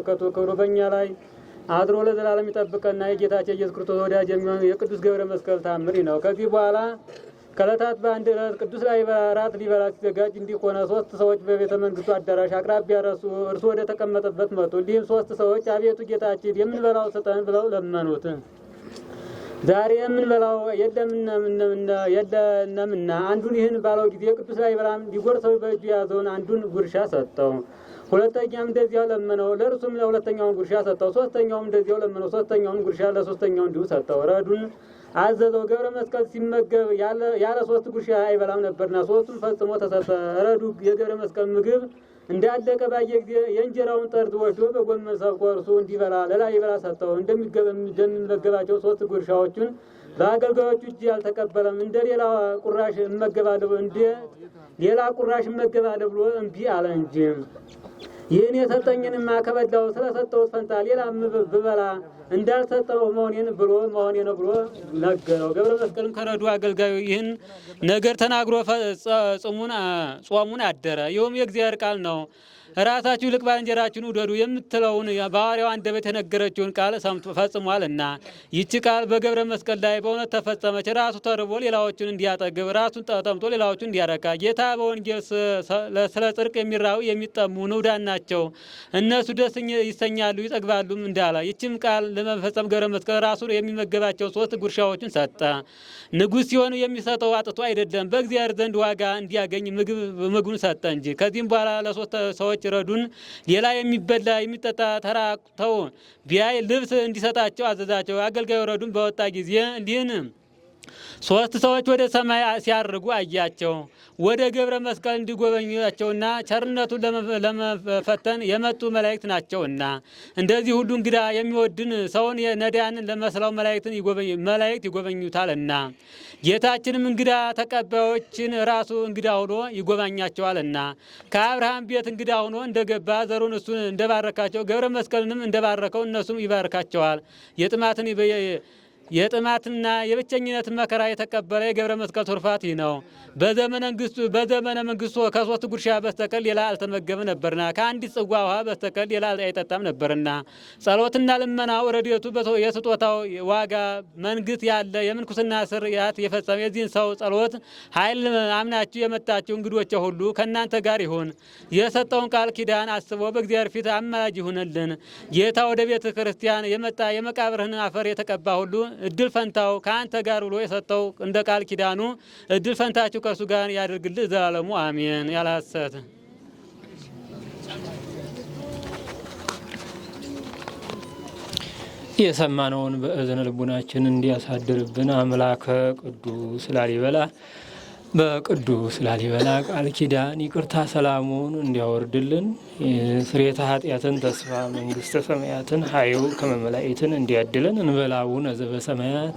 ክብሩ በእኛ ላይ አድሮ ለዘላለም ይጠብቀና የጌታችን ኢየሱስ ክርስቶስ ወዳጅ የሚሆን የቅዱስ ገብረ መስቀል ታምሪ ነው። ከዚህ በኋላ ከዕለታት በአንድ ዕለት ቅዱስ ላሊበላ እራት ሊበላ ሲዘጋጅ እንዲህ ሆነ። 3 ሰዎች በቤተ መንግስቱ አዳራሽ አቅራቢያ እርሱ ወደ ተቀመጠበት መጡ። እንዲህም 3 ሰዎች አቤቱ ጌታችን የምንበላው ስጠን ብለው ለመኑት። ዛሬ የምንበላው የለንምና አንዱን ይህን ባለው ጊዜ ቅዱስ ላሊበላም ሊጎርሰው በእጁ የያዘውን አንዱን ጉርሻ ሰጠው። ሁለተኛም እንደዚያው ለመነው፣ ለእርሱም ለሁለተኛውን ጉርሻ ሰጠው። ሶስተኛውም እንደዚያው ለመነው፣ ሶስተኛውን ጉርሻ ለሶስተኛው እንዲሁ ሰጠው። ረዱን አዘዘው። ገብረ መስቀል ሲመገብ ያለ 3 ጉርሻ አይበላም ነበርና 3ቱን ፈጽሞ ተሰጠ። ረዱ የገብረ መስቀል ምግብ እንዳለቀ ባየ ጊዜ የእንጀራውን ጠርዝ ወስዶ በጎመን ሰብቆ እርሱ እንዲበላ ለላሊበላ ሰጠው። እንደሚመገባቸው 3 ጉርሻዎቹን በአገልጋዮቹ እጅ አልተቀበለም። እንደ ሌላ ቁራሽ እመገባለሁ ብሎ እምቢ አለ እንጂ። ይህን የሰጠኝንማ ከበላው ስለሰጠሁት ፈንታ ሌላ ብበላ እንዳልሰጠው መሆኔ ነው ብሎ ነገረው። ገብረ መስቀልም ከረዱ አገልጋዩ ይህን ነገር ተናግሮ ጾሙን አደረ። ይኸውም የእግዚአብሔር ቃል ነው። ራሳችሁ ይልቅ ባልንጀራችሁን ውደዱ የምትለውን በሐዋርያው አንደበት የነገረችውን ቃል ፈጽሟልና ይህች ቃል በገብረ መስቀል ላይ በእውነት ተፈጸመች። ራሱ ተርቦ ሌላዎቹን እንዲያጠግብ፣ ራሱን ጠምቶ ሌላዎቹን እንዲያረካ። ጌታ በወንጌል ስለ ጽድቅ የሚራቡ የሚጠሙ ንዑዳን ናቸው፣ እነሱ ደስ ይሰኛሉ ይጠግባሉም እንዳለ ይህችም ቃል ለመፈጸም ገብረ መስቀል ራሱ የሚመገባቸው 3 ጉርሻዎችን ሰጠ። ንጉሥ ሲሆኑ የሚሰጠው አጥቶ አይደለም፣ በእግዚአብሔር ዘንድ ዋጋ እንዲያገኝ ምግቡን ሰጠ እንጂ። ከዚህም በኋላ ለ3 ሰዎች ረዱን ሌላ የሚበላ የሚጠጣ ተራቅተው ቢያይ ልብስ እንዲሰጣቸው አዘዛቸው። አገልጋዩ ረዱን በወጣ ጊዜ እንዲህን 3 ሰዎች ወደ ሰማይ ሲያርጉ አያቸው። ወደ ገብረ መስቀል እንዲጎበኟቸውና ቸርነቱን ለመፈተን የመጡ መላእክት ናቸውና። እንደዚህ ሁሉ እንግዳ የሚወድን ሰውን ነዳያንን ለመስለው መላእክት ይጎበኙታልና። ጌታችንም እንግዳ ተቀባዮችን ራሱ እንግዳ ሆኖ ይጎበኛቸዋልና። ከአብርሃም ቤት እንግዳ ሆኖ እንደገባ ዘሩን እሱ እንደባረካቸው ገብረ መስቀልንም እንደባረከው እነሱም ይባርካቸዋል። የጥማትና የብቸኝነት መከራ የተቀበለ የገብረ መስቀል ትሩፋት ይህ ነው። በዘመነ መንግስቱ ከ3 ጉርሻ በስተቀር ሌላ አልተመገበ ነበርና፣ ከአንዲት ጽዋ ውሃ በስተቀር ሌላ አይጠጣም ነበርና። ጸሎትና ልመናው ረድኤቱ የስጦታው ዋጋ መንግስት ያለ የምንኩስና ስርዓት የፈጸመ የዚህን ሰው ጸሎት ኃይል አምናችሁ የመጣችሁ እንግዶቼ ሁሉ ከእናንተ ጋር ይሁን። የሰጠውን ቃል ኪዳን አስቦ በእግዚአብሔር ፊት አማላጅ ይሁንልን። ጌታ ወደ ቤተ ክርስቲያን የመጣ የመቃብርህን አፈር የተቀባ ሁሉ እድል ፈንታው ከአንተ ጋር ብሎ የሰጠው እንደ ቃል ኪዳኑ እድል ፈንታችሁ ከእርሱ ጋር ያደርግልህ ዘላለሙ አሜን። ያለ ሐሰት የሰማነውን በእዝነ ልቡናችን እንዲያሳድርብን አምላከ ቅዱስ ላሊበላ በቅዱስ ላሊበላ ቃል ኪዳን ይቅርታ ሰላሙን እንዲያወርድልን ስርየተ ኃጢአትን ተስፋ መንግስተ ሰማያትን ኃይው ከመመላእክትን እንዲያድለን እንበላውን ዘበሰማያት